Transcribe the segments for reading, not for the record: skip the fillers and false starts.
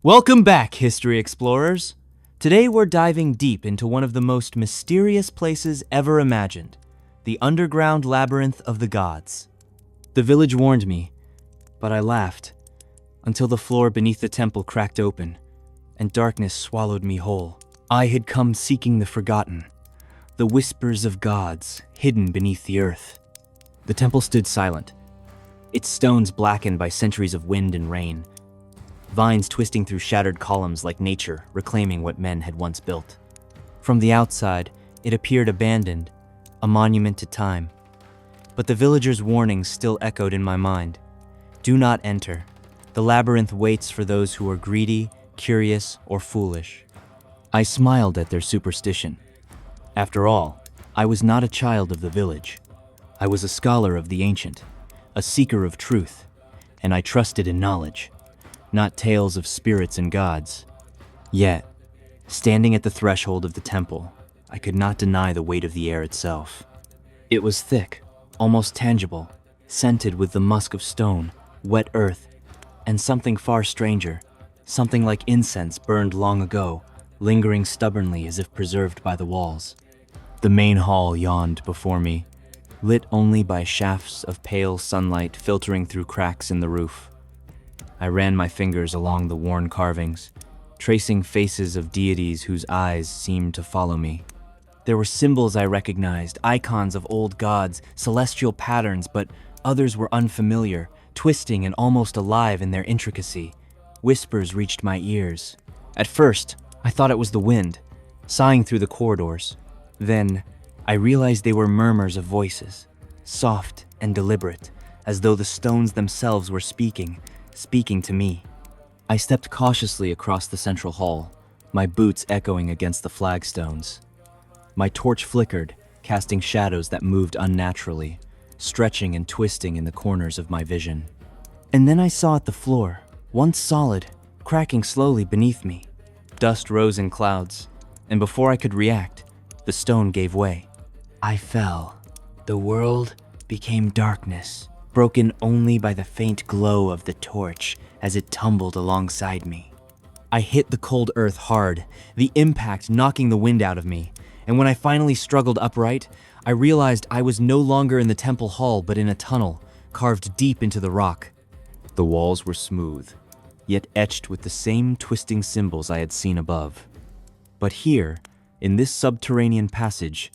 Welcome back, history explorers. Today we're diving deep into one of the most mysterious places ever imagined, the Underground Labyrinth of the Gods. The village warned me, but I laughed until the floor beneath the temple cracked open and darkness swallowed me whole. I had come seeking the forgotten, the whispers of gods hidden beneath the earth. The temple stood silent, its stones blackened by centuries of wind and rain, vines twisting through shattered columns like nature reclaiming what men had once built. From the outside, it appeared abandoned, a monument to time. But the villagers' warnings still echoed in my mind. Do not enter. The labyrinth waits for those who are greedy, curious, or foolish. I smiled at their superstition. After all, I was not a child of the village. I was a scholar of the ancient, a seeker of truth, and I trusted in knowledge, not tales of spirits and gods. Yet, standing at the threshold of the temple, I could not deny the weight of the air itself. It was thick, almost tangible, scented with the musk of stone, wet earth, and something far stranger, something like incense burned long ago, lingering stubbornly as if preserved by the walls. The main hall yawned before me, lit only by shafts of pale sunlight filtering through cracks in the roof. I ran my fingers along the worn carvings, tracing faces of deities whose eyes seemed to follow me. There were symbols I recognized, icons of old gods, celestial patterns, but others were unfamiliar, twisting and almost alive in their intricacy. Whispers reached my ears. At first, I thought it was the wind, sighing through the corridors. Then, I realized they were murmurs of voices, soft and deliberate, as though the stones themselves were speaking to me. I stepped cautiously across the central hall, my boots echoing against the flagstones. My torch flickered, casting shadows that moved unnaturally, stretching and twisting in the corners of my vision. And then I saw at the floor, once solid, cracking slowly beneath me. Dust rose in clouds, and before I could react, the stone gave way. I fell. The world became darkness, broken only by the faint glow of the torch as it tumbled alongside me. I hit the cold earth hard, the impact knocking the wind out of me, and when I finally struggled upright, I realized I was no longer in the temple hall but in a tunnel, carved deep into the rock. The walls were smooth, yet etched with the same twisting symbols I had seen above. But here, in this subterranean passage,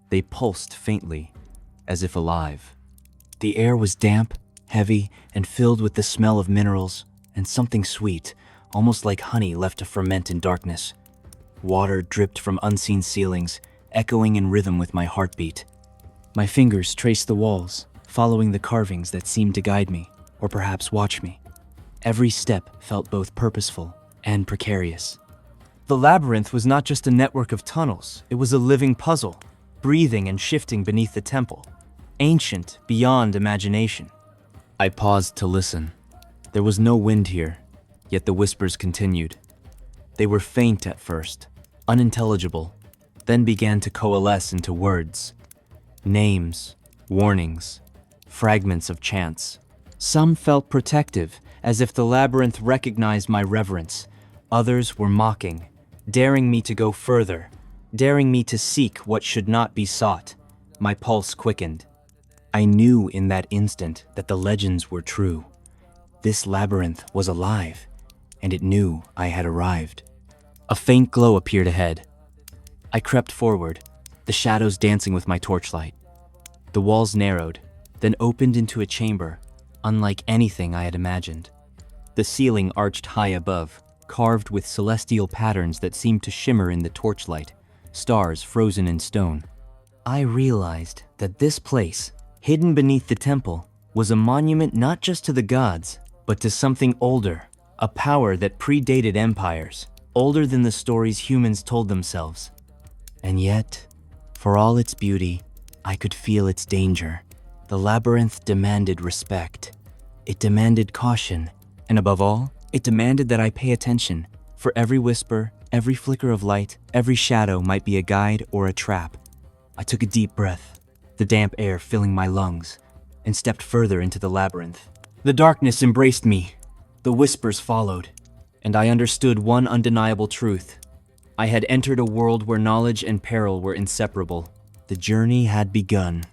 they pulsed faintly, as if alive. The air was damp, heavy, and filled with the smell of minerals and something sweet, almost like honey left to ferment in darkness. Water dripped from unseen ceilings, echoing in rhythm with my heartbeat. My fingers traced the walls, following the carvings that seemed to guide me, or perhaps watch me. Every step felt both purposeful and precarious. The labyrinth was not just a network of tunnels, it was a living puzzle, breathing and shifting beneath the temple, ancient beyond imagination. I paused to listen. There was no wind here, yet the whispers continued. They were faint at first, unintelligible, then began to coalesce into words. Names, warnings, fragments of chants. Some felt protective, as if the labyrinth recognized my reverence. Others were mocking, daring me to go further, daring me to seek what should not be sought. My pulse quickened. I knew in that instant that the legends were true. This labyrinth was alive, and it knew I had arrived. A faint glow appeared ahead. I crept forward, the shadows dancing with my torchlight. The walls narrowed, then opened into a chamber, unlike anything I had imagined. The ceiling arched high above, carved with celestial patterns that seemed to shimmer in the torchlight, stars frozen in stone. I realized that this place, hidden beneath the temple, was a monument not just to the gods, but to something older, a power that predated empires, older than the stories humans told themselves. And yet, for all its beauty, I could feel its danger. The labyrinth demanded respect. It demanded caution, and above all, it demanded that I pay attention. For every whisper, every flicker of light, every shadow might be a guide or a trap. I took a deep breath, the damp air filling my lungs, and stepped further into the labyrinth. The darkness embraced me. The whispers followed. and I understood one undeniable truth. I had entered a world where knowledge and peril were inseparable. The journey had begun.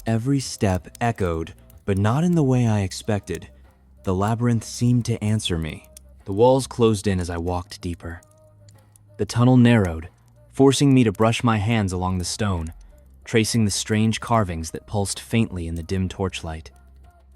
Every step echoed, but not in the way I expected. The labyrinth seemed to answer me. The walls closed in as I walked deeper. The tunnel narrowed, forcing me to brush my hands along the stone, tracing the strange carvings that pulsed faintly in the dim torchlight.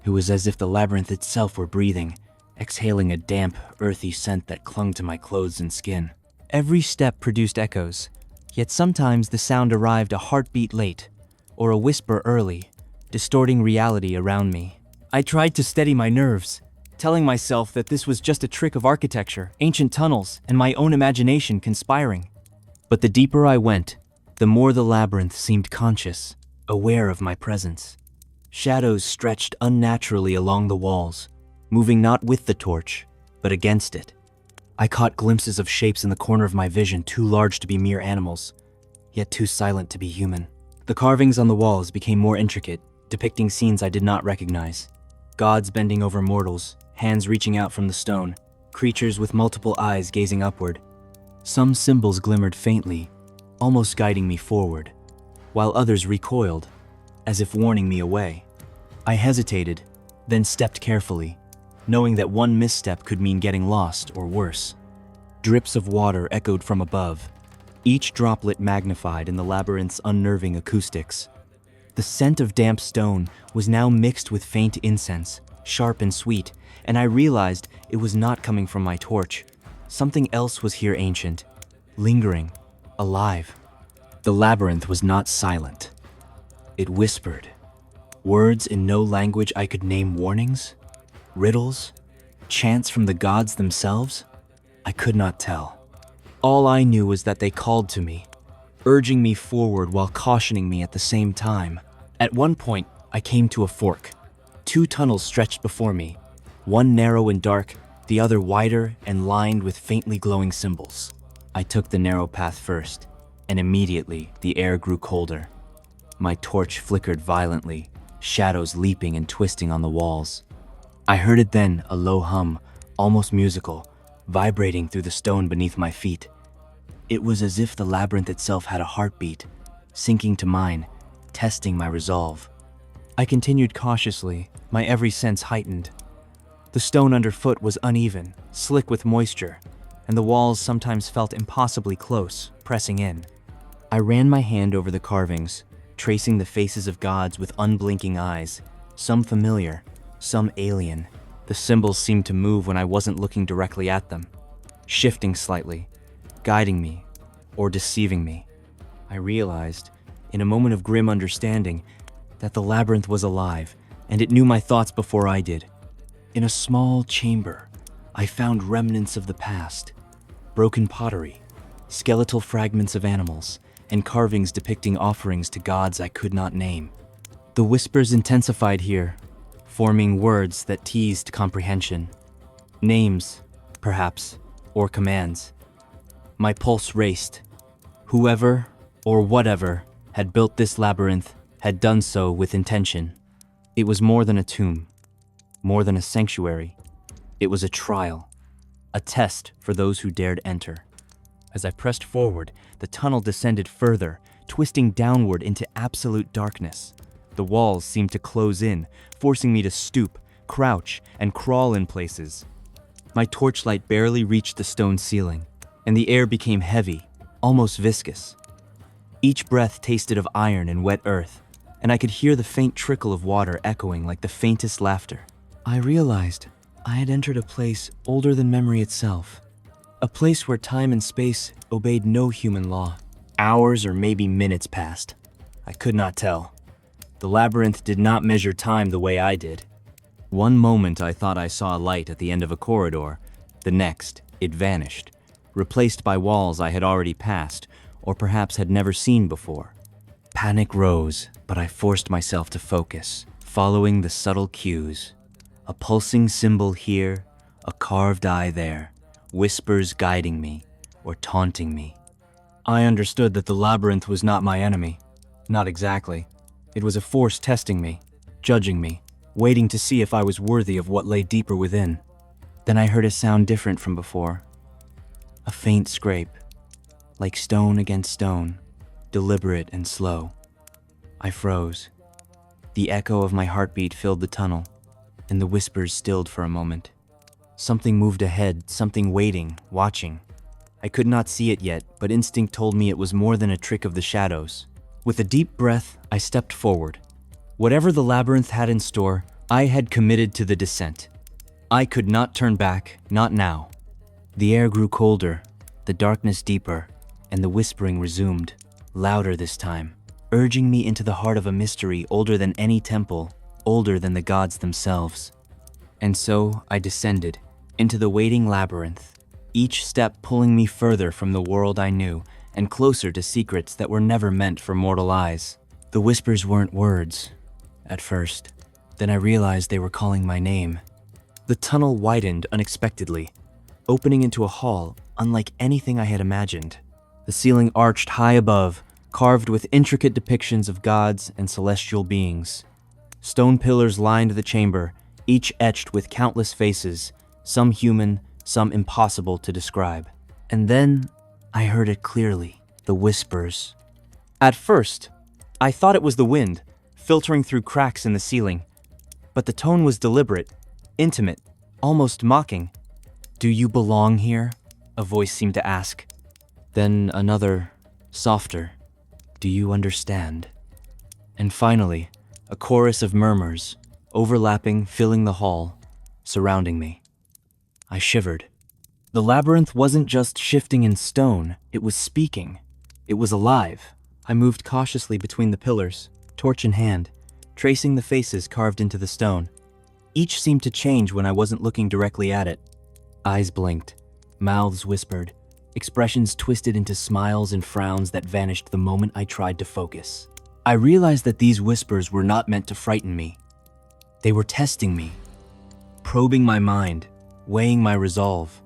It was as if the labyrinth itself were breathing, exhaling a damp, earthy scent that clung to my clothes and skin. Every step produced echoes, yet sometimes the sound arrived a heartbeat late, or a whisper early, distorting reality around me. I tried to steady my nerves, telling myself that this was just a trick of architecture, ancient tunnels, and my own imagination conspiring. But the deeper I went, the more the labyrinth seemed conscious, aware of my presence. Shadows stretched unnaturally along the walls, moving not with the torch, but against it. I caught glimpses of shapes in the corner of my vision too large to be mere animals, yet too silent to be human. The carvings on the walls became more intricate, depicting scenes I did not recognize. Gods bending over mortals, hands reaching out from the stone, creatures with multiple eyes gazing upward. Some symbols glimmered faintly, almost guiding me forward, while others recoiled, as if warning me away. I hesitated, then stepped carefully, knowing that one misstep could mean getting lost or worse. Drips of water echoed from above, each droplet magnified in the labyrinth's unnerving acoustics. The scent of damp stone was now mixed with faint incense, sharp and sweet, and I realized it was not coming from my torch. Something else was here ancient, lingering, alive. The labyrinth was not silent. It whispered. Words in no language I could name, warnings, riddles, chants from the gods themselves. I could not tell. All I knew was that they called to me, urging me forward while cautioning me at the same time. At one point, I came to a fork. Two tunnels stretched before me, one narrow and dark, the other wider and lined with faintly glowing symbols. I took the narrow path first, and immediately the air grew colder. My torch flickered violently, shadows leaping and twisting on the walls. I heard it then, a low hum, almost musical, vibrating through the stone beneath my feet. It was as if the labyrinth itself had a heartbeat, sinking to mine, testing my resolve. I continued cautiously, my every sense heightened. The stone underfoot was uneven, slick with moisture, and the walls sometimes felt impossibly close, pressing in. I ran my hand over the carvings, tracing the faces of gods with unblinking eyes, some familiar, some alien. The symbols seemed to move when I wasn't looking directly at them, shifting slightly, guiding me, or deceiving me. I realized, in a moment of grim understanding, that the labyrinth was alive, and it knew my thoughts before I did. In a small chamber, I found remnants of the past, broken pottery, skeletal fragments of animals, and carvings depicting offerings to gods I could not name. The whispers intensified here, forming words that teased comprehension. Names, perhaps, or commands. My pulse raced. Whoever, or whatever, had built this labyrinth had done so with intention. It was more than a tomb, more than a sanctuary. It was a trial, a test for those who dared enter. As I pressed forward, the tunnel descended further, twisting downward into absolute darkness. The walls seemed to close in, forcing me to stoop, crouch, and crawl in places. My torchlight barely reached the stone ceiling, and the air became heavy, almost viscous. Each breath tasted of iron and wet earth, and I could hear the faint trickle of water echoing like the faintest laughter. I realized I had entered a place older than memory itself, a place where time and space obeyed no human law. Hours or maybe minutes passed. I could not tell. The labyrinth did not measure time the way I did. One moment I thought I saw a light at the end of a corridor. The next, it vanished, replaced by walls I had already passed, or perhaps had never seen before. Panic rose, but I forced myself to focus, following the subtle cues. A pulsing symbol here, a carved eye there, whispers guiding me or taunting me. I understood that the labyrinth was not my enemy. Not exactly. It was a force testing me, judging me, waiting to see if I was worthy of what lay deeper within. Then I heard a sound different from before. A faint scrape, like stone against stone, deliberate and slow. I froze. The echo of my heartbeat filled the tunnel, and the whispers stilled for a moment. Something moved ahead, something waiting, watching. I could not see it yet, but instinct told me it was more than a trick of the shadows. With a deep breath, I stepped forward. Whatever the labyrinth had in store, I had committed to the descent. I could not turn back, not now. The air grew colder, the darkness deeper, and the whispering resumed, louder this time, urging me into the heart of a mystery older than any temple, older than the gods themselves. And so I descended into the waiting labyrinth, each step pulling me further from the world I knew and closer to secrets that were never meant for mortal eyes. The whispers weren't words, at first. Then I realized they were calling my name. The tunnel widened unexpectedly, opening into a hall unlike anything I had imagined. The ceiling arched high above, carved with intricate depictions of gods and celestial beings. Stone pillars lined the chamber, each etched with countless faces, some human, some impossible to describe. And then I heard it clearly, the whispers. At first, I thought it was the wind, filtering through cracks in the ceiling. But the tone was deliberate, intimate, almost mocking. "Do you belong here?" a voice seemed to ask. Then another, softer, "Do you understand?" And finally, a chorus of murmurs, overlapping, filling the hall, surrounding me. I shivered. The labyrinth wasn't just shifting in stone, it was speaking. It was alive. I moved cautiously between the pillars, torch in hand, tracing the faces carved into the stone. Each seemed to change when I wasn't looking directly at it. Eyes blinked, mouths whispered, expressions twisted into smiles and frowns that vanished the moment I tried to focus. I realized that these whispers were not meant to frighten me. They were testing me, probing my mind, weighing my resolve.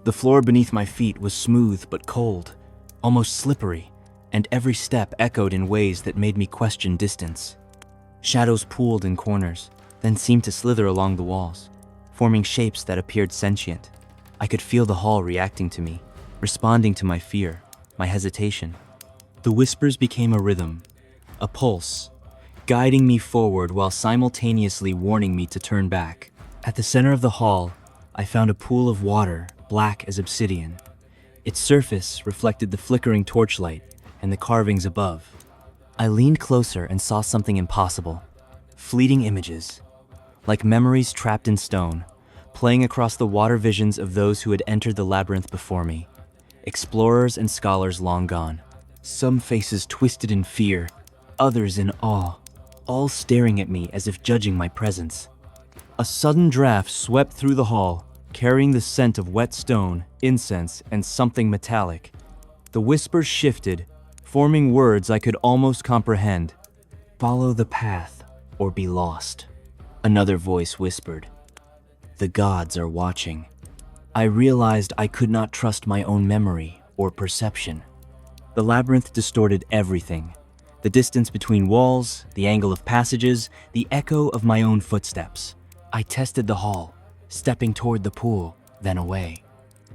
The floor beneath my feet was smooth but cold, almost slippery, and every step echoed in ways that made me question distance. Shadows pooled in corners, then seemed to slither along the walls, forming shapes that appeared sentient. I could feel the hall reacting to me, responding to my fear, my hesitation. The whispers became a rhythm, a pulse, guiding me forward while simultaneously warning me to turn back. At the center of the hall, I found a pool of water, black as obsidian. Its surface reflected the flickering torchlight and the carvings above. I leaned closer and saw something impossible. Fleeting images, like memories trapped in stone, playing across the water visions of those who had entered the labyrinth before me. Explorers and scholars long gone. Some faces twisted in fear, others in awe, all staring at me as if judging my presence. A sudden draft swept through the hall, carrying the scent of wet stone, incense, and something metallic. The whispers shifted, forming words I could almost comprehend. "Follow the path, or be lost," another voice whispered. "The gods are watching." I realized I could not trust my own memory or perception. The labyrinth distorted everything. The distance between walls, the angle of passages, the echo of my own footsteps. I tested the hall, stepping toward the pool, then away.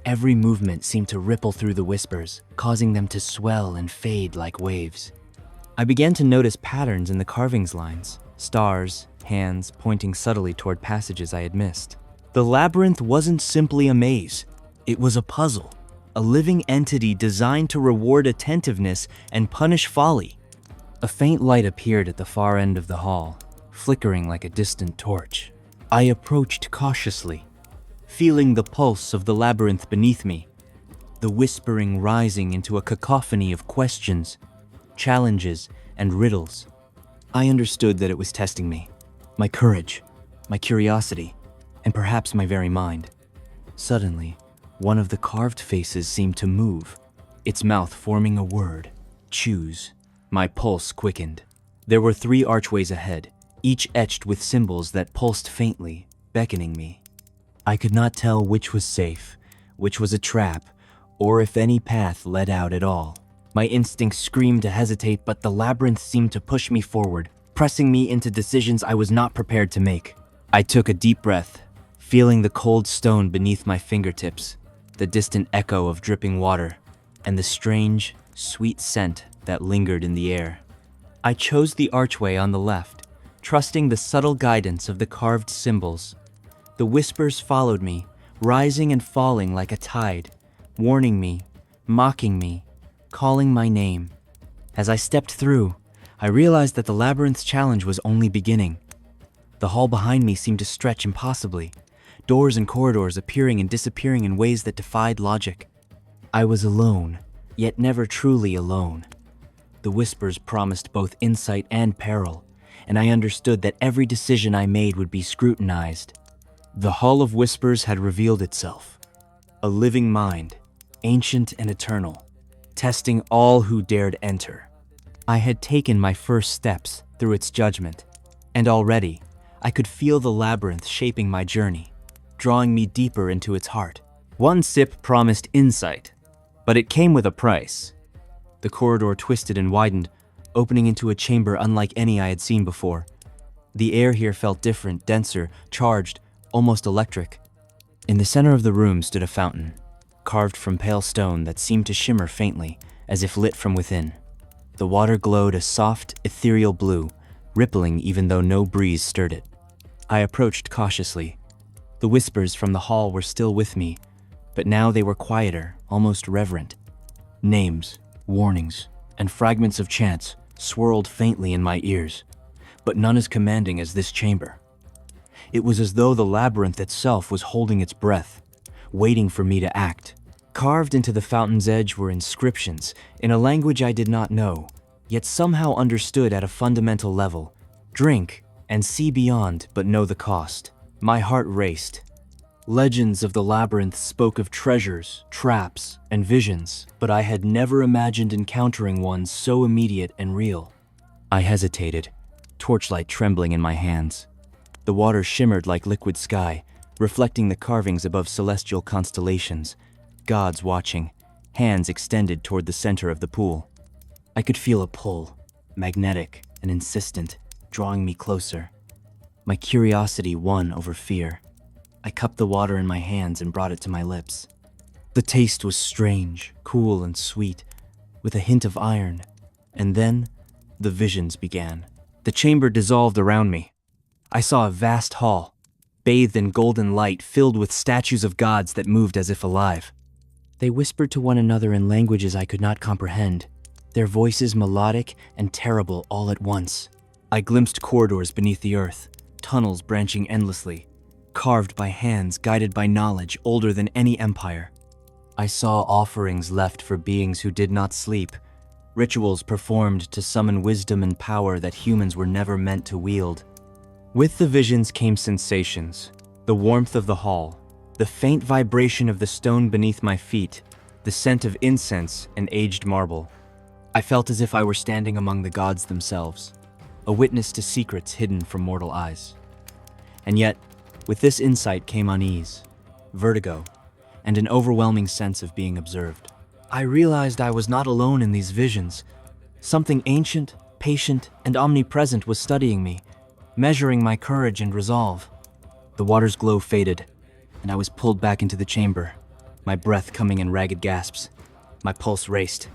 Every movement seemed to ripple through the whispers, causing them to swell and fade like waves. I began to notice patterns in the carvings lines, stars, hands pointing subtly toward passages I had missed. The labyrinth wasn't simply a maze, it was a puzzle, a living entity designed to reward attentiveness and punish folly. A faint light appeared at the far end of the hall, flickering like a distant torch. I approached cautiously, feeling the pulse of the labyrinth beneath me, the whispering rising into a cacophony of questions, challenges, and riddles. I understood that it was testing me, my courage, my curiosity, and perhaps my very mind. Suddenly, one of the carved faces seemed to move, its mouth forming a word, "choose." My pulse quickened. There were 3 archways ahead, each etched with symbols that pulsed faintly, beckoning me. I could not tell which was safe, which was a trap, or if any path led out at all. My instincts screamed to hesitate, but the labyrinth seemed to push me forward, pressing me into decisions I was not prepared to make. I took a deep breath, feeling the cold stone beneath my fingertips, the distant echo of dripping water, and the strange, sweet scent that lingered in the air. I chose the archway on the left, trusting the subtle guidance of the carved symbols. The whispers followed me, rising and falling like a tide, warning me, mocking me, calling my name. As I stepped through, I realized that the labyrinth's challenge was only beginning. The hall behind me seemed to stretch impossibly, doors and corridors appearing and disappearing in ways that defied logic. I was alone, yet never truly alone. The whispers promised both insight and peril, and I understood that every decision I made would be scrutinized. The Hall of Whispers had revealed itself, a living mind, ancient and eternal, testing all who dared enter. I had taken my first steps through its judgment, and already I could feel the labyrinth shaping my journey, drawing me deeper into its heart. One sip promised insight, but it came with a price. The corridor twisted and widened, opening into a chamber unlike any I had seen before. The air here felt different, denser, charged, almost electric. In the center of the room stood a fountain, carved from pale stone that seemed to shimmer faintly, as if lit from within. The water glowed a soft, ethereal blue, rippling even though no breeze stirred it. I approached cautiously. The whispers from the hall were still with me, but now they were quieter, almost reverent. Names, warnings, and fragments of chants swirled faintly in my ears, but none as commanding as this chamber. It was as though the labyrinth itself was holding its breath, waiting for me to act. Carved into the fountain's edge were inscriptions in a language I did not know, yet somehow understood at a fundamental level. Drink and see beyond, but know the cost. My heart raced. Legends of the labyrinth spoke of treasures, traps, and visions, but I had never imagined encountering one so immediate and real. I hesitated, torchlight trembling in my hands. The water shimmered like liquid sky, reflecting the carvings above celestial constellations, gods watching, hands extended toward the center of the pool. I could feel a pull, magnetic and insistent, drawing me closer. My curiosity won over fear. I cupped the water in my hands and brought it to my lips. The taste was strange, cool and sweet, with a hint of iron. And then, the visions began. The chamber dissolved around me. I saw a vast hall, bathed in golden light, filled with statues of gods that moved as if alive. They whispered to one another in languages I could not comprehend, their voices melodic and terrible all at once. I glimpsed corridors beneath the earth, tunnels branching endlessly, carved by hands guided by knowledge older than any empire. I saw offerings left for beings who did not sleep, rituals performed to summon wisdom and power that humans were never meant to wield. With the visions came sensations, the warmth of the hall, the faint vibration of the stone beneath my feet, the scent of incense and aged marble. I felt as if I were standing among the gods themselves, a witness to secrets hidden from mortal eyes. And yet, with this insight came unease, vertigo, and an overwhelming sense of being observed. I realized I was not alone in these visions. Something ancient, patient, and omnipresent was studying me, measuring my courage and resolve. The water's glow faded, and I was pulled back into the chamber, my breath coming in ragged gasps. My pulse raced.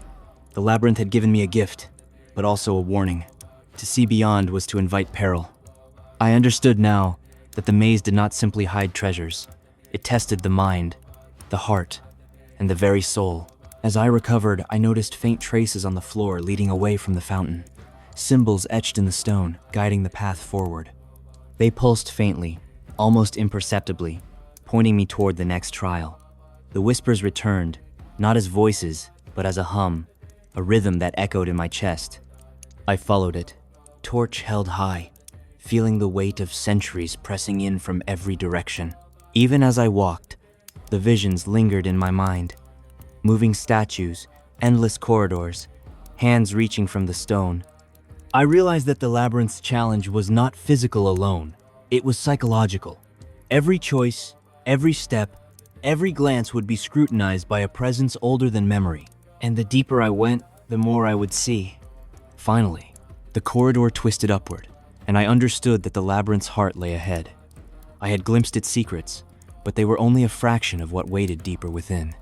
The labyrinth had given me a gift, but also a warning. To see beyond was to invite peril. I understood now that the maze did not simply hide treasures. It tested the mind, the heart, and the very soul. As I recovered, I noticed faint traces on the floor leading away from the fountain, symbols etched in the stone, guiding the path forward. They pulsed faintly, almost imperceptibly, pointing me toward the next trial. The whispers returned, not as voices, but as a hum, a rhythm that echoed in my chest. I followed it, torch held high, feeling the weight of centuries pressing in from every direction. Even as I walked, the visions lingered in my mind. Moving statues, endless corridors, hands reaching from the stone. I realized that the labyrinth's challenge was not physical alone. It was psychological. Every choice, every step, every glance would be scrutinized by a presence older than memory. And the deeper I went, the more I would see. Finally, the corridor twisted upward, and I understood that the labyrinth's heart lay ahead. I had glimpsed its secrets, but they were only a fraction of what waited deeper within.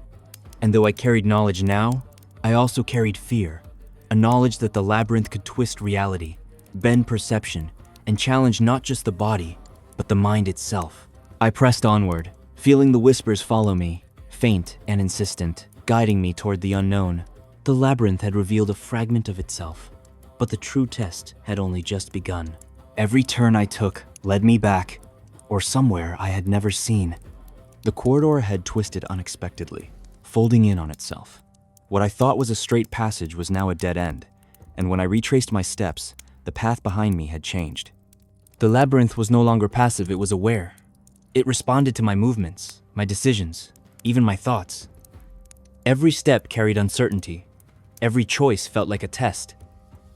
And though I carried knowledge now, I also carried fear, a knowledge that the labyrinth could twist reality, bend perception, and challenge not just the body, but the mind itself. I pressed onward, feeling the whispers follow me, faint and insistent, guiding me toward the unknown. The labyrinth had revealed a fragment of itself, but the true test had only just begun. Every turn I took led me back, or somewhere I had never seen. The corridor had twisted unexpectedly, folding in on itself. What I thought was a straight passage was now a dead end, and when I retraced my steps, the path behind me had changed. The labyrinth was no longer passive, it was aware. It responded to my movements, my decisions, even my thoughts. Every step carried uncertainty. Every choice felt like a test.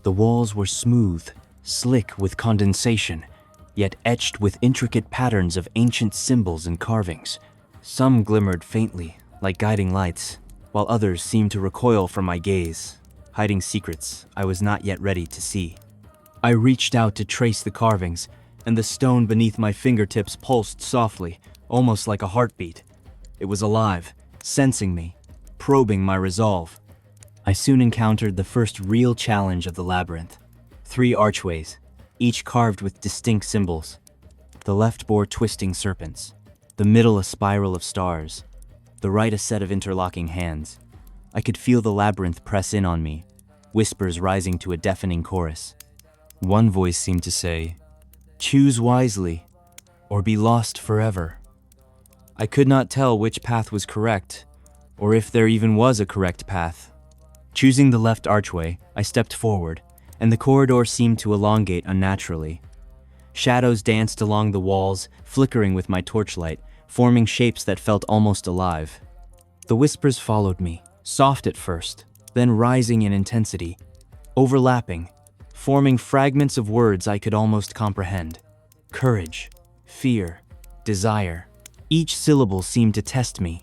The walls were smooth, slick with condensation, yet etched with intricate patterns of ancient symbols and carvings. Some glimmered faintly, like guiding lights, while others seemed to recoil from my gaze, hiding secrets I was not yet ready to see. I reached out to trace the carvings, and the stone beneath my fingertips pulsed softly, almost like a heartbeat. It was alive, sensing me, probing my resolve. I soon encountered the first real challenge of the labyrinth. 3 archways, each carved with distinct symbols. The left bore twisting serpents, the middle a spiral of stars, the right a set of interlocking hands. I could feel the labyrinth press in on me, whispers rising to a deafening chorus. One voice seemed to say, "Choose wisely, or be lost forever." I could not tell which path was correct, or if there even was a correct path. Choosing the left archway, I stepped forward, and the corridor seemed to elongate unnaturally. Shadows danced along the walls, flickering with my torchlight, forming shapes that felt almost alive. The whispers followed me, soft at first, then rising in intensity, overlapping, forming fragments of words I could almost comprehend. Courage, fear, desire. Each syllable seemed to test me,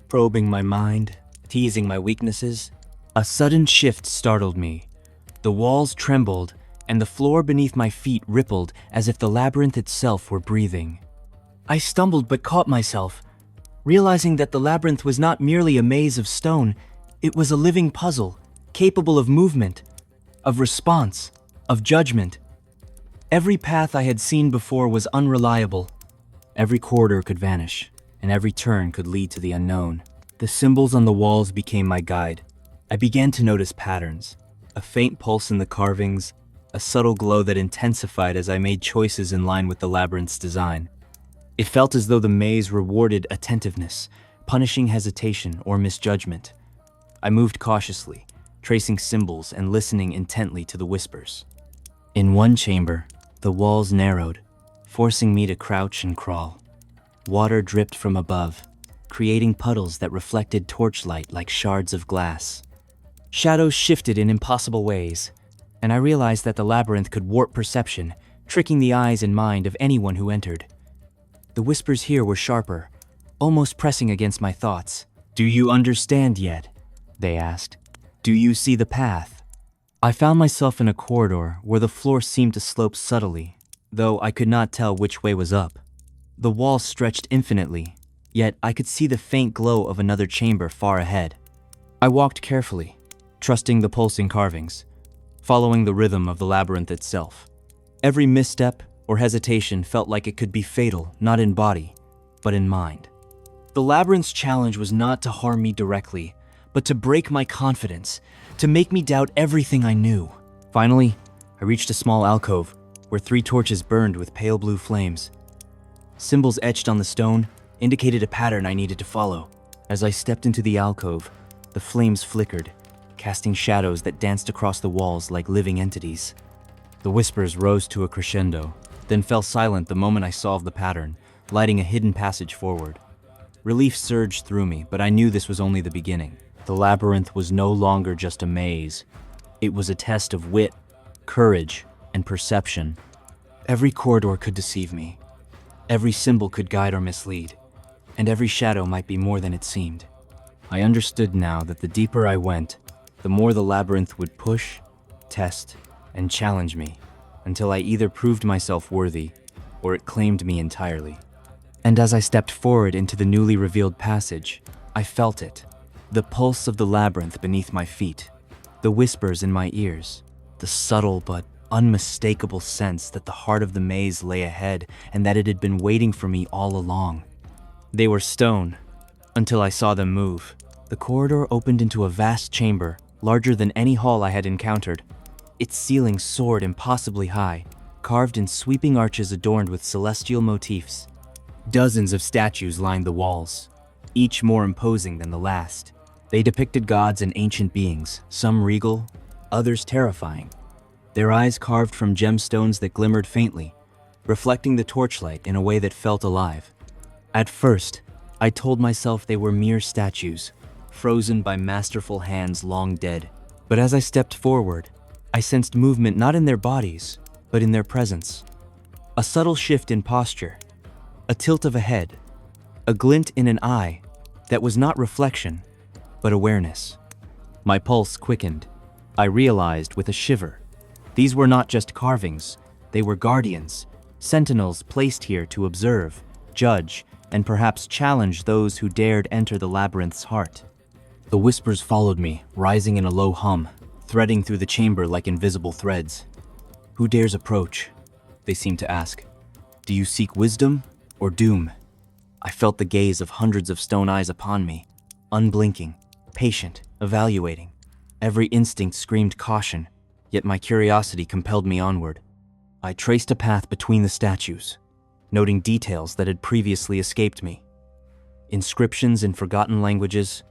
probing my mind, teasing my weaknesses. A sudden shift startled me. The walls trembled, and the floor beneath my feet rippled as if the labyrinth itself were breathing. I stumbled but caught myself, realizing that the labyrinth was not merely a maze of stone, it was a living puzzle, capable of movement, of response, of judgment. Every path I had seen before was unreliable. Every corridor could vanish, and every turn could lead to the unknown. The symbols on the walls became my guide. I began to notice patterns, a faint pulse in the carvings, a subtle glow that intensified as I made choices in line with the labyrinth's design. It felt as though the maze rewarded attentiveness, punishing hesitation or misjudgment. I moved cautiously, tracing symbols and listening intently to the whispers. In one chamber, the walls narrowed, forcing me to crouch and crawl. Water dripped from above, creating puddles that reflected torchlight like shards of glass. Shadows shifted in impossible ways, and I realized that the labyrinth could warp perception, tricking the eyes and mind of anyone who entered. The whispers here were sharper, almost pressing against my thoughts. "Do you understand yet?" they asked. "Do you see the path?" I found myself in a corridor where the floor seemed to slope subtly, though I could not tell which way was up. The walls stretched infinitely, yet I could see the faint glow of another chamber far ahead. I walked carefully, trusting the pulsing carvings, following the rhythm of the labyrinth itself. Every misstep or hesitation felt like it could be fatal, not in body, but in mind. The labyrinth's challenge was not to harm me directly, but to break my confidence, to make me doubt everything I knew. Finally, I reached a small alcove where 3 torches burned with pale blue flames. Symbols etched on the stone indicated a pattern I needed to follow. As I stepped into the alcove, the flames flickered, casting shadows that danced across the walls like living entities. The whispers rose to a crescendo, then fell silent the moment I solved the pattern, lighting a hidden passage forward. Relief surged through me, but I knew this was only the beginning. The labyrinth was no longer just a maze. It was a test of wit, courage, and perception. Every corridor could deceive me. Every symbol could guide or mislead, and every shadow might be more than it seemed. I understood now that the deeper I went, the more the labyrinth would push, test, and challenge me, until I either proved myself worthy, or it claimed me entirely. And as I stepped forward into the newly revealed passage, I felt it. The pulse of the labyrinth beneath my feet, the whispers in my ears, the subtle but unmistakable sense that the heart of the maze lay ahead and that it had been waiting for me all along. They were stone, until I saw them move. The corridor opened into a vast chamber, larger than any hall I had encountered. Its ceiling soared impossibly high, carved in sweeping arches adorned with celestial motifs. Dozens of statues lined the walls, each more imposing than the last. They depicted gods and ancient beings, some regal, others terrifying. Their eyes carved from gemstones that glimmered faintly, reflecting the torchlight in a way that felt alive. At first, I told myself they were mere statues, frozen by masterful hands long dead. But as I stepped forward, I sensed movement not in their bodies, but in their presence. A subtle shift in posture, a tilt of a head, a glint in an eye that was not reflection, but awareness. My pulse quickened. I realized with a shiver. These were not just carvings, they were guardians, sentinels placed here to observe, judge, and perhaps challenge those who dared enter the labyrinth's heart. The whispers followed me, rising in a low hum, threading through the chamber like invisible threads. "Who dares approach?" they seemed to ask. "Do you seek wisdom or doom?" I felt the gaze of hundreds of stone eyes upon me, unblinking, patient, evaluating. Every instinct screamed caution, yet my curiosity compelled me onward. I traced a path between the statues, noting details that had previously escaped me. Inscriptions in forgotten languages,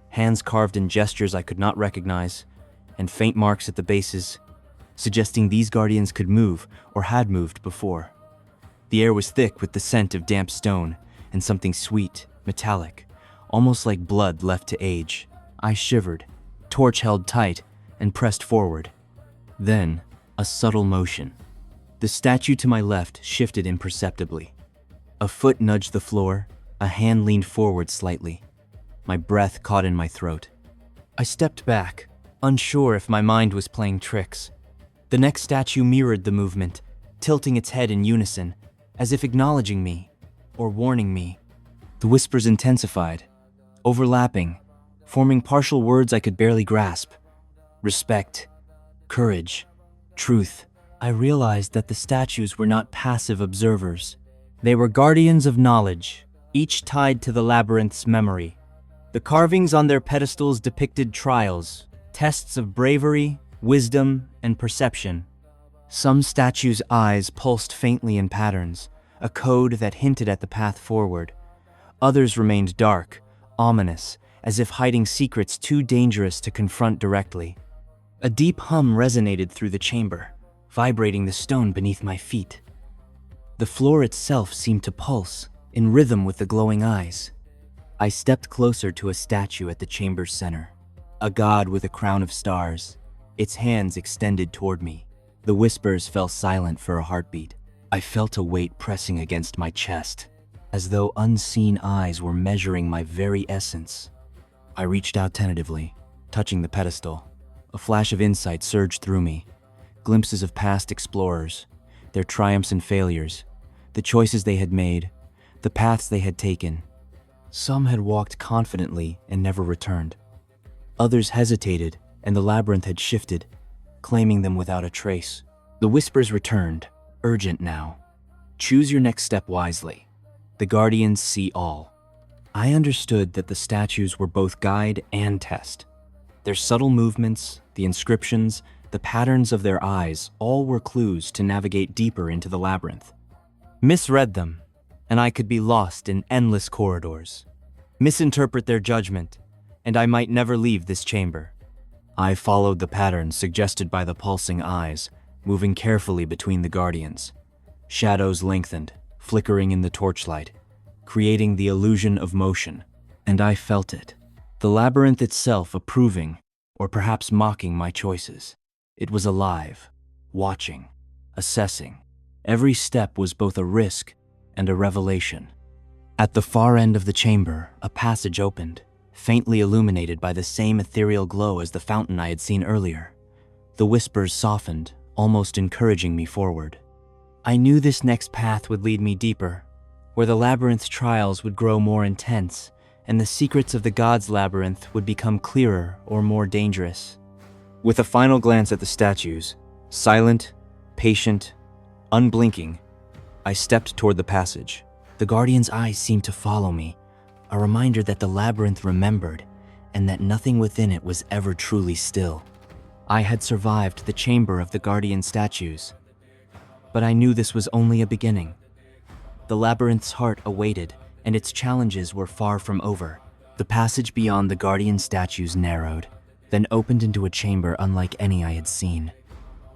hands carved in gestures I could not recognize, and faint marks at the bases, suggesting these guardians could move or had moved before. The air was thick with the scent of damp stone and something sweet, metallic, almost like blood left to age. I shivered, torch held tight, and pressed forward. Then, a subtle motion. The statue to my left shifted imperceptibly. A foot nudged the floor, a hand leaned forward slightly. My breath caught in my throat. I stepped back, unsure if my mind was playing tricks. The next statue mirrored the movement, tilting its head in unison, as if acknowledging me, or warning me. The whispers intensified, overlapping, forming partial words I could barely grasp. Respect, courage, truth. I realized that the statues were not passive observers. They were guardians of knowledge, each tied to the labyrinth's memory. The carvings on their pedestals depicted trials, tests of bravery, wisdom, and perception. Some statues' eyes pulsed faintly in patterns, a code that hinted at the path forward. Others remained dark, ominous, as if hiding secrets too dangerous to confront directly. A deep hum resonated through the chamber, vibrating the stone beneath my feet. The floor itself seemed to pulse, in rhythm with the glowing eyes. I stepped closer to a statue at the chamber's center, a god with a crown of stars, its hands extended toward me. The whispers fell silent for a heartbeat. I felt a weight pressing against my chest, as though unseen eyes were measuring my very essence. I reached out tentatively, touching the pedestal. A flash of insight surged through me. Glimpses of past explorers, their triumphs and failures, the choices they had made, the paths they had taken. Some had walked confidently and never returned. Others hesitated, and the labyrinth had shifted, claiming them without a trace. The whispers returned, urgent now. Choose your next step wisely. The guardians see all. I understood that the statues were both guide and test. Their subtle movements, the inscriptions, the patterns of their eyes, all were clues to navigate deeper into the labyrinth. Misread them, and I could be lost in endless corridors. Misinterpret their judgment, and I might never leave this chamber. I followed the patterns suggested by the pulsing eyes, moving carefully between the guardians. Shadows lengthened, flickering in the torchlight, creating the illusion of motion, and I felt it. The labyrinth itself approving, or perhaps mocking my choices. It was alive, watching, assessing. Every step was both a risk and a revelation. At the far end of the chamber, a passage opened, faintly illuminated by the same ethereal glow as the fountain I had seen earlier. The whispers softened, almost encouraging me forward. I knew this next path would lead me deeper, where the labyrinth's trials would grow more intense, and the secrets of the gods' labyrinth would become clearer or more dangerous. With a final glance at the statues, silent, patient, unblinking, I stepped toward the passage. The guardian's eyes seemed to follow me, a reminder that the labyrinth remembered, and that nothing within it was ever truly still. I had survived the chamber of the guardian statues, but I knew this was only a beginning. The labyrinth's heart awaited, and its challenges were far from over. The passage beyond the guardian statues narrowed, then opened into a chamber unlike any I had seen.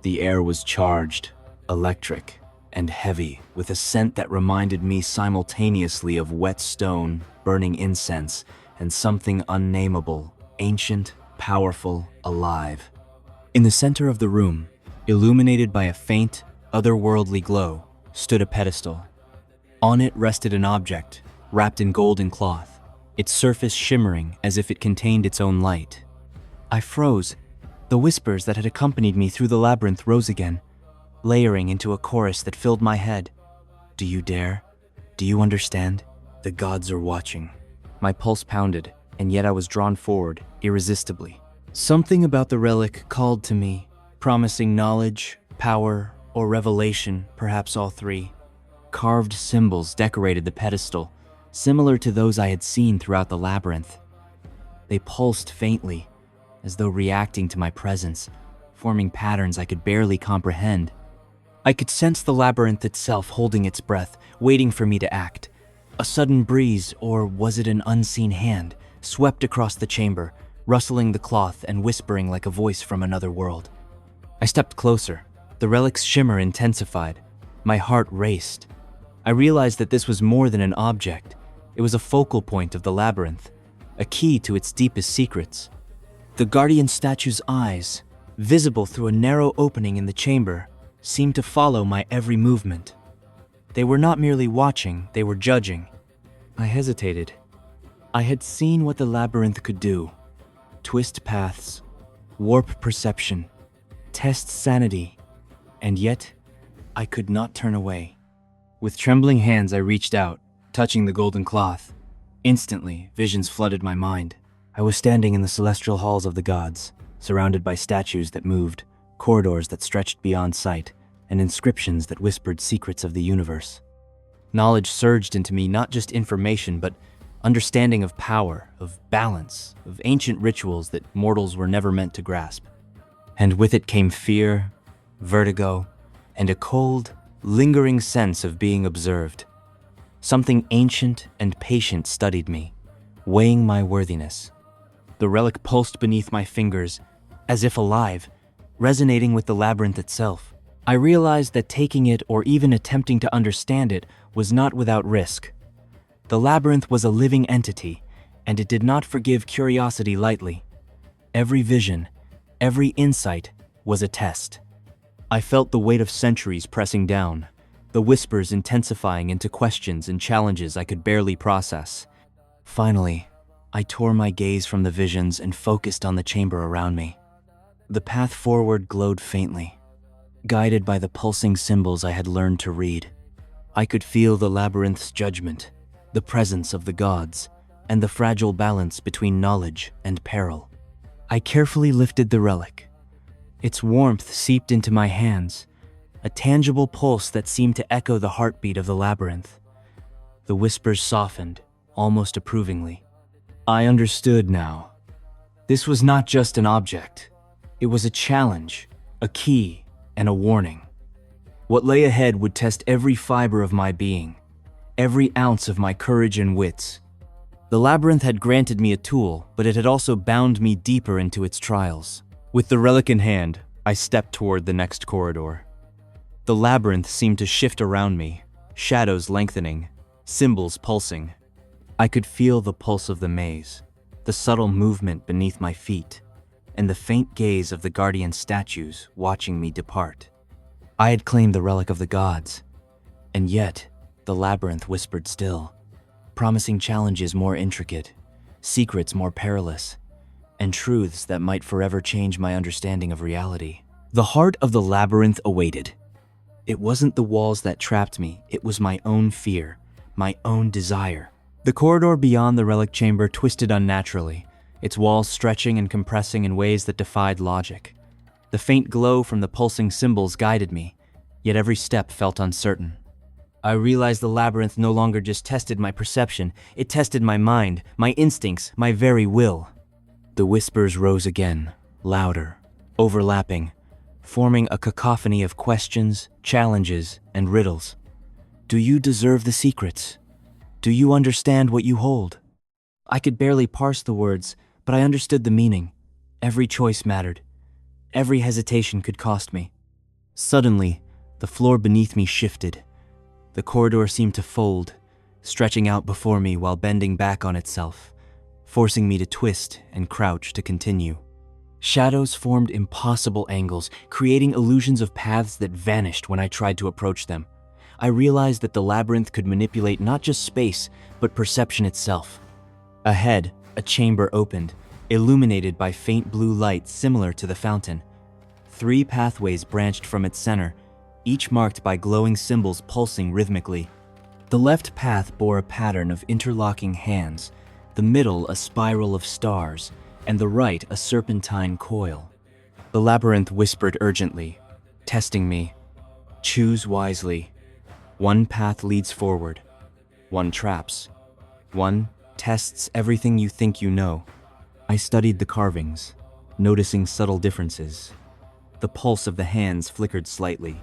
The air was charged, electric, and heavy, with a scent that reminded me simultaneously of wet stone, burning incense, and something unnameable, ancient, powerful, alive. In the center of the room, illuminated by a faint, otherworldly glow, stood a pedestal. On it rested an object, wrapped in golden cloth, its surface shimmering as if it contained its own light. I froze. The whispers that had accompanied me through the labyrinth rose again, layering into a chorus that filled my head. Do you dare? Do you understand? The gods are watching. My pulse pounded, and yet I was drawn forward, irresistibly. Something about the relic called to me, promising knowledge, power, or revelation, perhaps all three. Carved symbols decorated the pedestal, similar to those I had seen throughout the labyrinth. They pulsed faintly, as though reacting to my presence, forming patterns I could barely comprehend. I could sense the labyrinth itself holding its breath, waiting for me to act. A sudden breeze, or was it an unseen hand, swept across the chamber, rustling the cloth and whispering like a voice from another world. I stepped closer. The relic's shimmer intensified. My heart raced. I realized that this was more than an object. It was a focal point of the labyrinth, a key to its deepest secrets. The guardian statue's eyes, visible through a narrow opening in the chamber, seemed to follow my every movement. They were not merely watching, they were judging. I hesitated. I had seen what the labyrinth could do. Twist paths, warp perception, test sanity, and yet I could not turn away. With trembling hands I reached out, touching the golden cloth. Instantly, visions flooded my mind. I was standing in the celestial halls of the gods, surrounded by statues that moved, corridors that stretched beyond sight, and inscriptions that whispered secrets of the universe. Knowledge surged into me, not just information, but understanding of power, of balance, of ancient rituals that mortals were never meant to grasp. And with it came fear, vertigo, and a cold, lingering sense of being observed. Something ancient and patient studied me, weighing my worthiness. The relic pulsed beneath my fingers, as if alive, resonating with the labyrinth itself. I realized that taking it or even attempting to understand it was not without risk. The labyrinth was a living entity, and it did not forgive curiosity lightly. Every vision, every insight was a test. I felt the weight of centuries pressing down, the whispers intensifying into questions and challenges I could barely process. Finally, I tore my gaze from the visions and focused on the chamber around me. The path forward glowed faintly, guided by the pulsing symbols I had learned to read. I could feel the labyrinth's judgment, the presence of the gods, and the fragile balance between knowledge and peril. I carefully lifted the relic. Its warmth seeped into my hands, a tangible pulse that seemed to echo the heartbeat of the labyrinth. The whispers softened, almost approvingly. I understood now. This was not just an object. It was a challenge, a key, and a warning. What lay ahead would test every fiber of my being, every ounce of my courage and wits. The labyrinth had granted me a tool, but it had also bound me deeper into its trials. With the relic in hand, I stepped toward the next corridor. The labyrinth seemed to shift around me, shadows lengthening, symbols pulsing. I could feel the pulse of the maze, the subtle movement beneath my feet, and the faint gaze of the guardian statues watching me depart. I had claimed the relic of the gods, and yet the labyrinth whispered still, promising challenges more intricate, secrets more perilous, and truths that might forever change my understanding of reality. The heart of the labyrinth awaited. It wasn't the walls that trapped me, it was my own fear, my own desire. The corridor beyond the relic chamber twisted unnaturally, its walls stretching and compressing in ways that defied logic. The faint glow from the pulsing symbols guided me, yet every step felt uncertain. I realized the labyrinth no longer just tested my perception, it tested my mind, my instincts, my very will. The whispers rose again, louder, overlapping, forming a cacophony of questions, challenges, and riddles. Do you deserve the secrets? Do you understand what you hold? I could barely parse the words, but I understood the meaning. Every choice mattered. Every hesitation could cost me. Suddenly, the floor beneath me shifted. The corridor seemed to fold, stretching out before me while bending back on itself, forcing me to twist and crouch to continue. Shadows formed impossible angles, creating illusions of paths that vanished when I tried to approach them. I realized that the labyrinth could manipulate not just space, but perception itself. Ahead, a chamber opened, illuminated by faint blue light similar to the fountain. 3 pathways branched from its center, each marked by glowing symbols pulsing rhythmically. The left path bore a pattern of interlocking hands, the middle a spiral of stars, and the right a serpentine coil. The labyrinth whispered urgently, testing me. Choose wisely. 1 path leads forward. 1 traps. 1 tests everything you think you know. I studied the carvings, noticing subtle differences. The pulse of the hands flickered slightly.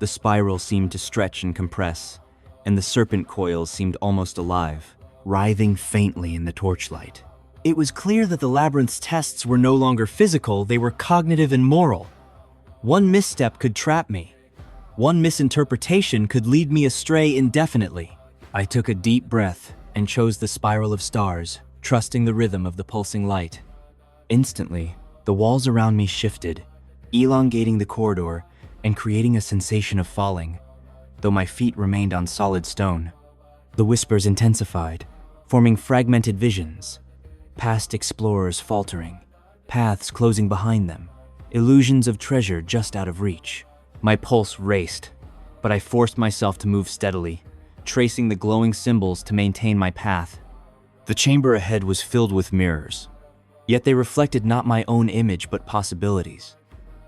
The spiral seemed to stretch and compress, and the serpent coils seemed almost alive, writhing faintly in the torchlight. It was clear that the labyrinth's tests were no longer physical, they were cognitive and moral. 1 misstep could trap me. 1 misinterpretation could lead me astray indefinitely. I took a deep breath and chose the spiral of stars, trusting the rhythm of the pulsing light. Instantly, the walls around me shifted, elongating the corridor and creating a sensation of falling, though my feet remained on solid stone. The whispers intensified, forming fragmented visions, past explorers faltering, paths closing behind them, illusions of treasure just out of reach. My pulse raced, but I forced myself to move steadily, tracing the glowing symbols to maintain my path. The chamber ahead was filled with mirrors, yet they reflected not my own image but possibilities.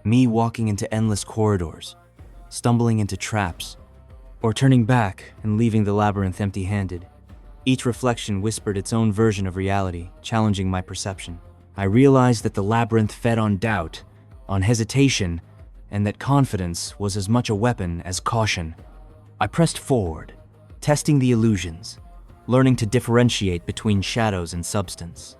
Me walking into endless corridors, stumbling into traps, or turning back and leaving the labyrinth empty-handed. Each reflection whispered its own version of reality, challenging my perception. I realized that the labyrinth fed on doubt, on hesitation, and that confidence was as much a weapon as caution. I pressed forward, testing the illusions, learning to differentiate between shadows and substance.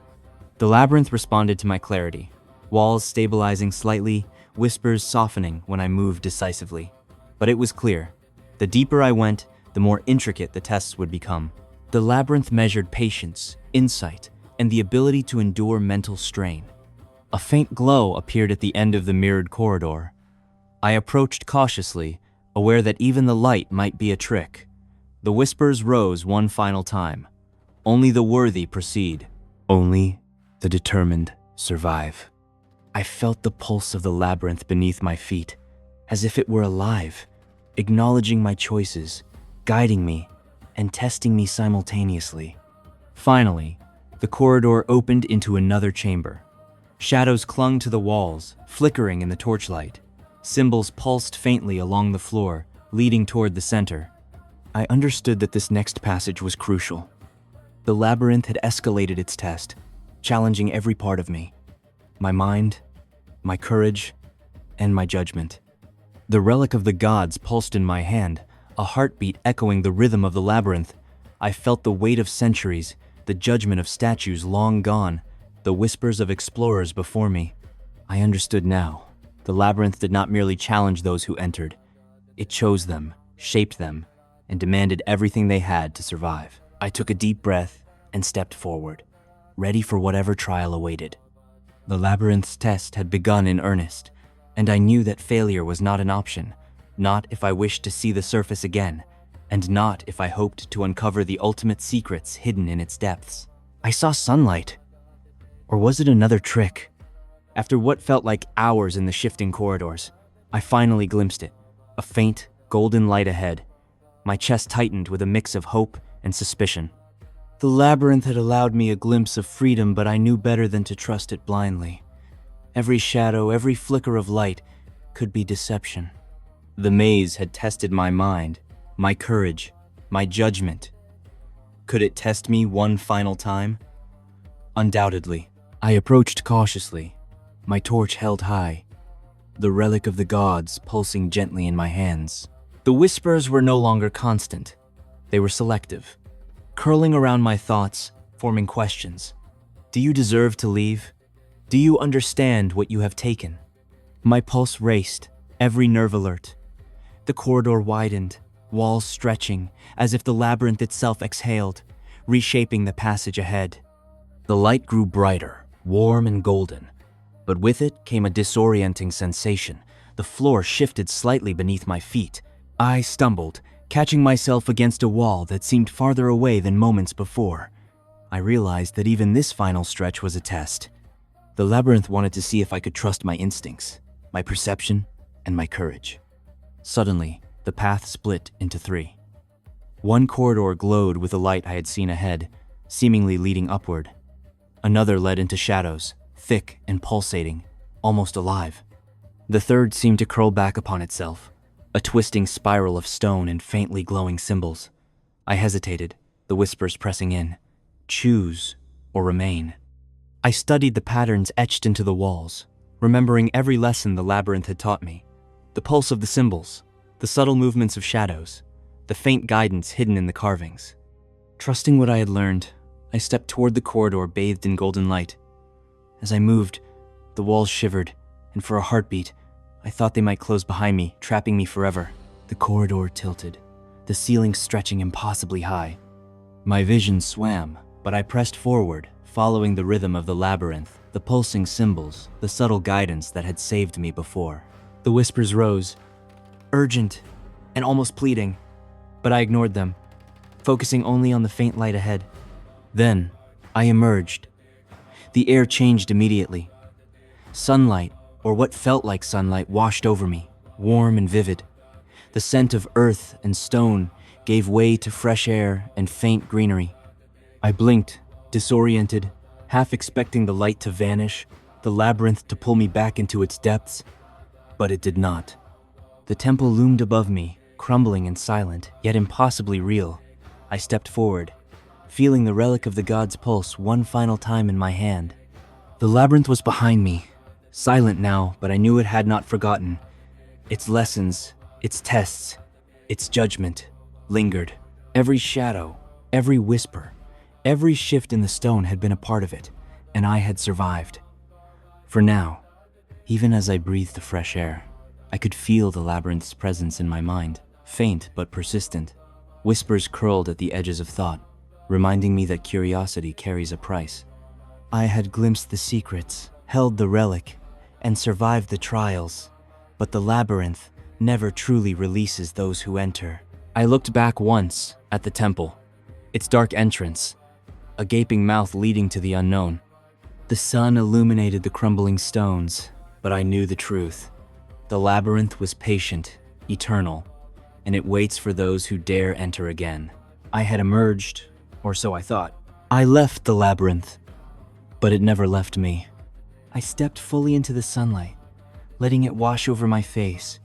The labyrinth responded to my clarity, walls stabilizing slightly, whispers softening when I moved decisively. But it was clear. The deeper I went, the more intricate the tests would become. The labyrinth measured patience, insight, and the ability to endure mental strain. A faint glow appeared at the end of the mirrored corridor. I approached cautiously, aware that even the light might be a trick. The whispers rose one final time. Only the worthy proceed. Only the determined survive. I felt the pulse of the labyrinth beneath my feet, as if it were alive, acknowledging my choices, guiding me, and testing me simultaneously. Finally, the corridor opened into another chamber. Shadows clung to the walls, flickering in the torchlight. Symbols pulsed faintly along the floor, leading toward the center. I understood that this next passage was crucial. The labyrinth had escalated its test, challenging every part of me. My mind, my courage, and my judgment. The relic of the gods pulsed in my hand, a heartbeat echoing the rhythm of the labyrinth. I felt the weight of centuries, the judgment of statues long gone, the whispers of explorers before me. I understood now. The labyrinth did not merely challenge those who entered. It chose them, shaped them, and demanded everything they had to survive. I took a deep breath and stepped forward, ready for whatever trial awaited. The labyrinth's test had begun in earnest, and I knew that failure was not an option, not if I wished to see the surface again, and not if I hoped to uncover the ultimate secrets hidden in its depths. I saw sunlight. Or was it another trick? After what felt like hours in the shifting corridors, I finally glimpsed it, a faint, golden light ahead. My chest tightened with a mix of hope and suspicion. The labyrinth had allowed me a glimpse of freedom, but I knew better than to trust it blindly. Every shadow, every flicker of light could be deception. The maze had tested my mind, my courage, my judgment. Could it test me one final time? Undoubtedly. I approached cautiously, my torch held high, the relic of the gods pulsing gently in my hands. The whispers were no longer constant. They were selective, curling around my thoughts, forming questions. Do you deserve to leave? Do you understand what you have taken? My pulse raced, every nerve alert. The corridor widened, walls stretching, as if the labyrinth itself exhaled, reshaping the passage ahead. The light grew brighter, warm and golden, but with it came a disorienting sensation. The floor shifted slightly beneath my feet. I stumbled, catching myself against a wall that seemed farther away than moments before. I realized that even this final stretch was a test. The labyrinth wanted to see if I could trust my instincts, my perception, and my courage. Suddenly, the path split into three. One corridor glowed with the light I had seen ahead, seemingly leading upward. Another led into shadows, thick and pulsating, almost alive. The third seemed to curl back upon itself, a twisting spiral of stone and faintly glowing symbols. I hesitated, the whispers pressing in. Choose or remain. I studied the patterns etched into the walls, remembering every lesson the labyrinth had taught me. The pulse of the symbols, the subtle movements of shadows, the faint guidance hidden in the carvings. Trusting what I had learned, I stepped toward the corridor bathed in golden light. As I moved, the walls shivered, and for a heartbeat, I thought they might close behind me, trapping me forever. The corridor tilted, the ceiling stretching impossibly high. My vision swam, but I pressed forward, following the rhythm of the labyrinth, the pulsing symbols, the subtle guidance that had saved me before. The whispers rose, urgent and almost pleading, but I ignored them, focusing only on the faint light ahead. Then, I emerged. The air changed immediately. Sunlight, or what felt like sunlight, washed over me, warm and vivid. The scent of earth and stone gave way to fresh air and faint greenery. I blinked, disoriented, half expecting the light to vanish, the labyrinth to pull me back into its depths. But it did not. The temple loomed above me, crumbling and silent, yet impossibly real. I stepped forward, feeling the relic of the god's pulse one final time in my hand. The labyrinth was behind me, silent now, but I knew it had not forgotten. Its lessons, its tests, its judgment lingered. Every shadow, every whisper, every shift in the stone had been a part of it, and I had survived. For now, even as I breathed the fresh air, I could feel the labyrinth's presence in my mind, faint but persistent. Whispers curled at the edges of thought, reminding me that curiosity carries a price. I had glimpsed the secrets, held the relic, and survived the trials, but the labyrinth never truly releases those who enter. I looked back once at the temple, its dark entrance, a gaping mouth leading to the unknown. The sun illuminated the crumbling stones, but I knew the truth. The labyrinth was patient, eternal, and it waits for those who dare enter again. I had emerged, or so I thought. I left the labyrinth, but it never left me. I stepped fully into the sunlight, letting it wash over my face,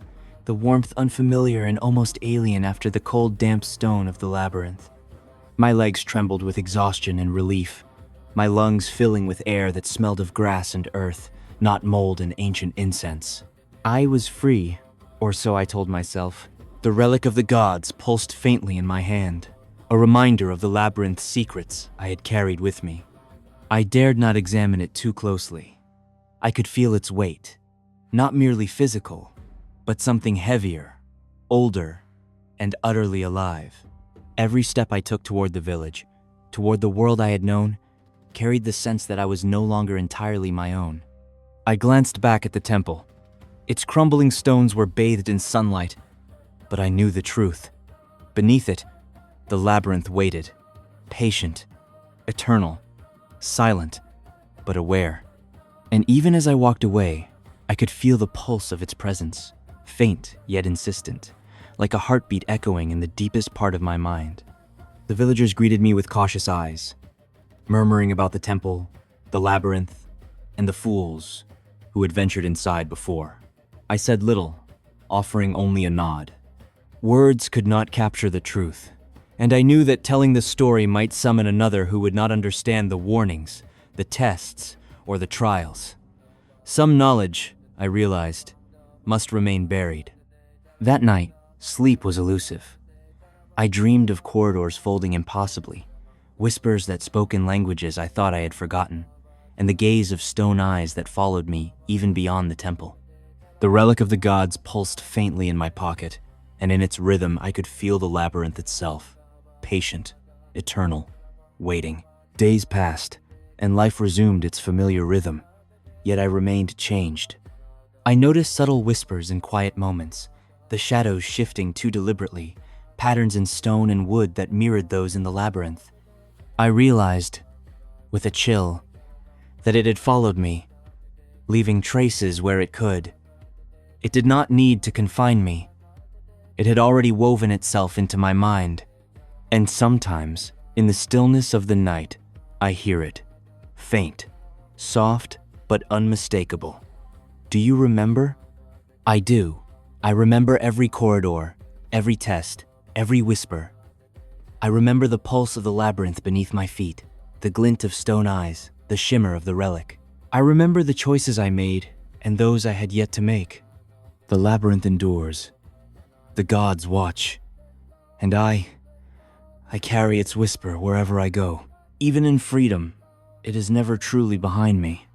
the warmth unfamiliar and almost alien after the cold, damp stone of the labyrinth. My legs trembled with exhaustion and relief, my lungs filling with air that smelled of grass and earth, not mold and ancient incense. I was free, or so I told myself. The relic of the gods pulsed faintly in my hand, a reminder of the labyrinth's secrets I had carried with me. I dared not examine it too closely. I could feel its weight, not merely physical, but something heavier, older, and utterly alive. Every step I took toward the village, toward the world I had known, carried the sense that I was no longer entirely my own. I glanced back at the temple. Its crumbling stones were bathed in sunlight, but I knew the truth. Beneath it, the labyrinth waited, patient, eternal, silent, but aware. And even as I walked away, I could feel the pulse of its presence, faint yet insistent, like a heartbeat echoing in the deepest part of my mind. The villagers greeted me with cautious eyes, murmuring about the temple, the labyrinth, and the fools who had ventured inside before. I said little, offering only a nod. Words could not capture the truth, and I knew that telling the story might summon another who would not understand the warnings, the tests, or the trials. Some knowledge, I realized, must remain buried. That night, sleep was elusive. I dreamed of corridors folding impossibly, whispers that spoke in languages I thought I had forgotten, and the gaze of stone eyes that followed me even beyond the temple. The relic of the gods pulsed faintly in my pocket, and in its rhythm I could feel the labyrinth itself, patient, eternal, waiting. Days passed, and life resumed its familiar rhythm, yet I remained changed. I noticed subtle whispers in quiet moments, the shadows shifting too deliberately, patterns in stone and wood that mirrored those in the labyrinth. I realized, with a chill, that it had followed me, leaving traces where it could. It did not need to confine me. It had already woven itself into my mind, and sometimes, in the stillness of the night, I hear it, faint, soft, but unmistakable. Do you remember? I do. I remember every corridor, every test, every whisper. I remember the pulse of the labyrinth beneath my feet, the glint of stone eyes, the shimmer of the relic. I remember the choices I made and those I had yet to make. The labyrinth endures. The gods watch. And I carry its whisper wherever I go. Even in freedom, it is never truly behind me.